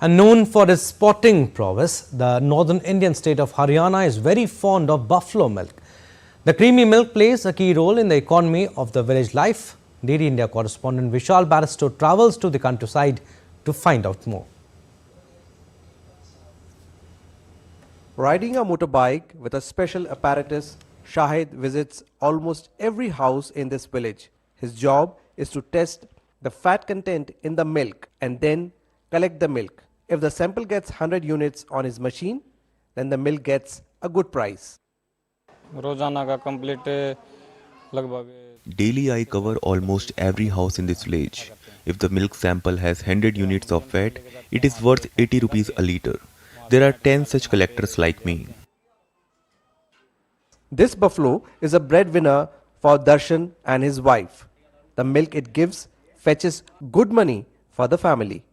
And known for its sporting prowess, the northern Indian state of Haryana is very fond of buffalo milk. The creamy milk plays a key role in the economy of the village life. Dairy India correspondent Vishal Barristo travels to the countryside to find out more. Riding a motorbike with a special apparatus, Shahid visits almost every house in this village. His job is to test the fat content in the milk and then collect the milk. If the sample gets 100 units on his machine, then the milk gets a good price. Daily I cover almost every house in this village. If the milk sample has 100 units of fat, it is worth 80 rupees a litre. There are 10 such collectors like me. This buffalo is a breadwinner for Darshan and his wife. The milk it gives fetches good money for the family.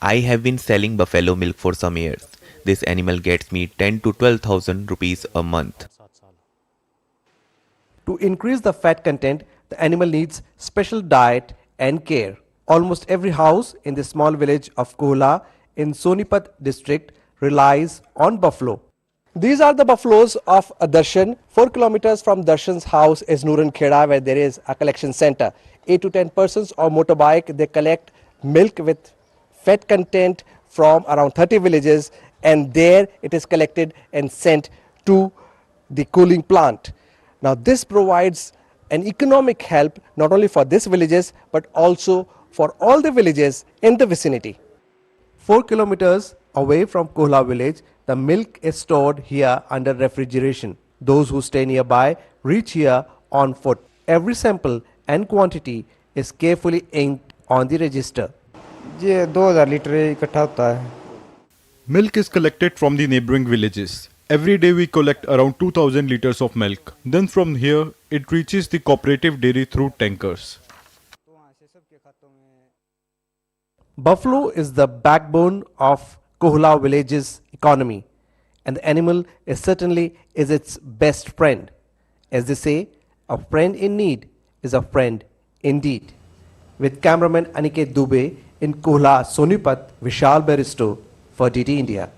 I have been selling buffalo milk for some years. This animal gets me 10 to 12,000 rupees a month. To increase the fat content, the animal needs special diet and care. Almost every house in this small village of Kohla in Sonipat district relies on buffalo. These are the buffaloes of Darshan. 4 kilometers from Darshan's house is Nuran Kheda, where there is a collection center. 8 to 10 persons on motorbike, they collect milk with fat content from around 30 villages, and there it is collected and sent to the cooling plant. Now this provides an economic help not only for these villages but also for all the villages in the vicinity. 4 kilometers away from Kohla village, the milk is stored here under refrigeration. Those who stay nearby reach here on foot. Every sample and quantity is carefully inked on the register. Milk is collected from the neighboring villages. Every day we collect around 2000 liters of milk. Then from here it reaches the cooperative dairy through tankers. Buffalo is the backbone of Kohla village's economy, and the animal is certainly its best friend. As they say, a friend in need is a friend indeed. With cameraman Aniket Dubey in Kohla, Sonipat, Vishal Barristo for DD India.